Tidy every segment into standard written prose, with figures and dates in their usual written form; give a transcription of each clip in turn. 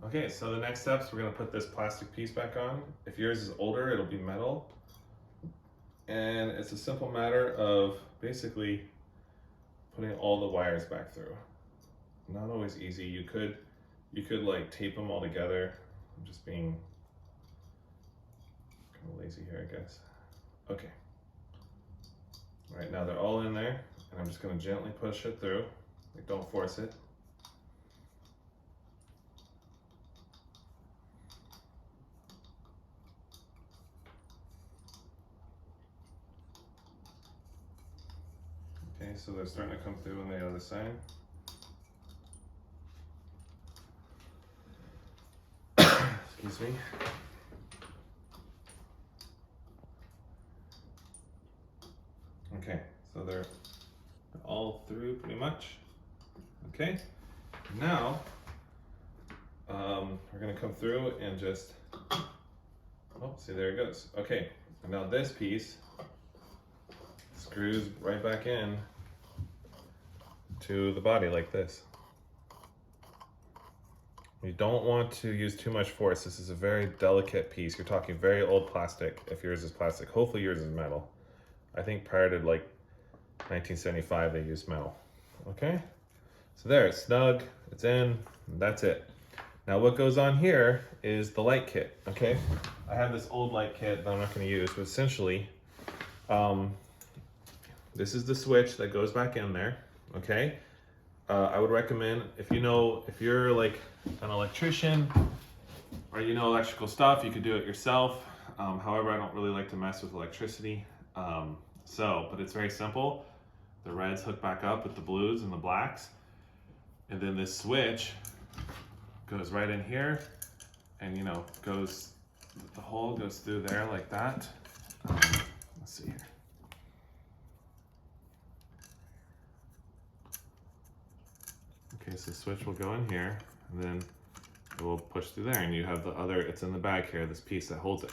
Okay, so the next steps, we're gonna put this plastic piece back on. If yours is older, it'll be metal. And it's a simple matter of basically putting all the wires back through. Not always easy. You could like tape them all together. I'm just being kind of lazy here, I guess. Okay. All right, now they're all in there, and I'm just gonna gently push it through. Like, don't force it. Okay, so they're starting to come through on the other side. Excuse me. Okay, so they're all through pretty much. Okay, now we're gonna come through and just, oh, see, there it goes. Okay, and now this piece screws right back in to the body like this. You don't want to use too much force. This is a very delicate piece. You're talking very old plastic if yours is plastic. Hopefully yours is metal. I think prior to like 1975 they used metal. Okay, so there, it's snug, it's in, that's it. Now what goes on here is the light kit. Okay, I have this old light kit that I'm not going to use, but essentially this is the switch that goes back in there. Okay, I would recommend, if you're like an electrician or you know electrical stuff, you could do it yourself. However, I don't really like to mess with electricity. But it's very simple. The reds hook back up with the blues and the blacks. And then this switch goes right in here and the hole goes through there like that. Let's see here. Okay, so the switch will go in here and then it will push through there, and you have the other, it's in the bag here, this piece that holds it.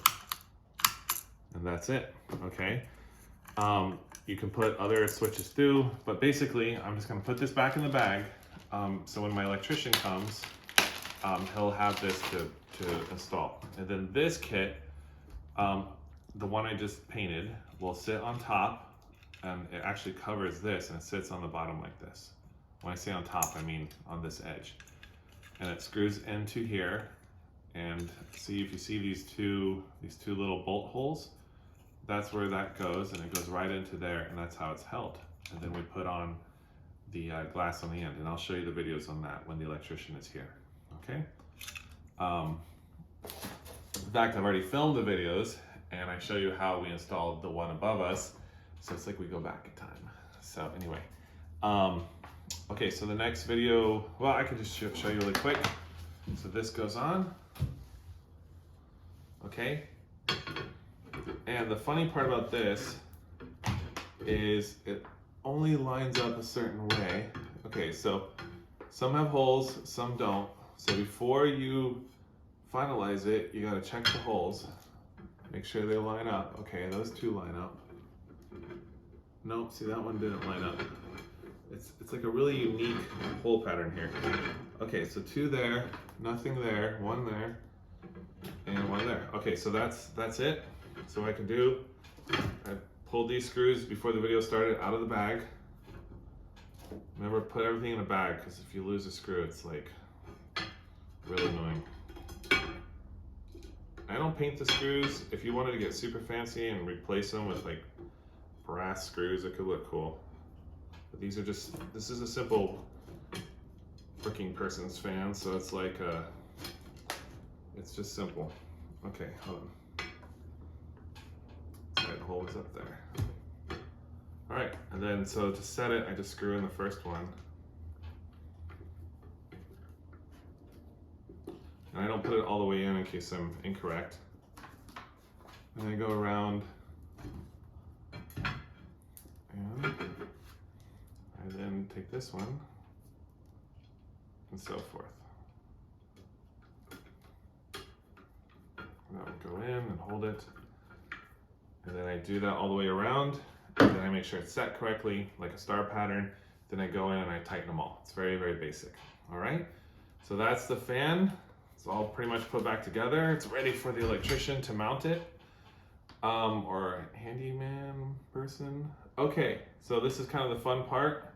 And that's it, okay? You can put other switches through, but basically I'm just gonna put this back in the bag. So when my electrician comes, he'll have this to install. And then this kit, the one I just painted, will sit on top, and it actually covers this, and it sits on the bottom like this. When I say on top, I mean on this edge. And it screws into here, and see, if you see these two little bolt holes, that's where that goes, and it goes right into there, and that's how it's held. And then we put on the glass on the end, and I'll show you the videos on that when the electrician is here, okay? In fact, I've already filmed the videos, and I show you how we installed the one above us, so it's like we go back in time. So anyway, okay, so the next video, well, I can just show you really quick. So this goes on, okay? And the funny part about this is it only lines up a certain way. Okay, so some have holes, some don't. So before you finalize it, you gotta check the holes. Make sure they line up. Okay, those two line up. Nope, see, that one didn't line up. It's like a really unique hole pattern here. Okay, so two there, nothing there, one there, and one there. Okay, so that's it. So what I can do, I pulled these screws before the video started out of the bag. Remember, put everything in a bag, because if you lose a screw, it's like really annoying. I don't paint the screws. If you wanted to get super fancy and replace them with like brass screws, it could look cool. But these are just, this is a simple freaking person's fan, so it's like it's just simple. Okay, hold on. That hole is up there. All right, and then so to set it, I just screw in the first one. And I don't put it all the way in case I'm incorrect. And I go around, and I then take this one, and so forth. And that would go in and hold it. And then I do that all the way around, and then I make sure it's set correctly, like a star pattern. Then I go in and I tighten them all. It's very, very basic. All right, so that's the fan. It's all pretty much put back together. It's ready for the electrician to mount it, or handyman person. Okay, so this is kind of the fun part.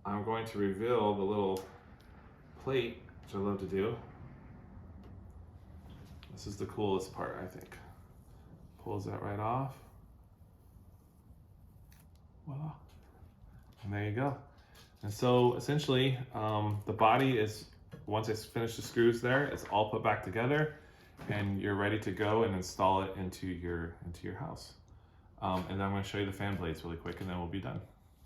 I'm going to reveal the little plate, which I love to do. This is the coolest part, I think. Pulls that right off. Voila. And there you go. And so essentially, the body is, once it's finished the screws there, it's all put back together, and you're ready to go and install it into your house. And then I'm going to show you the fan blades really quick, and then we'll be done.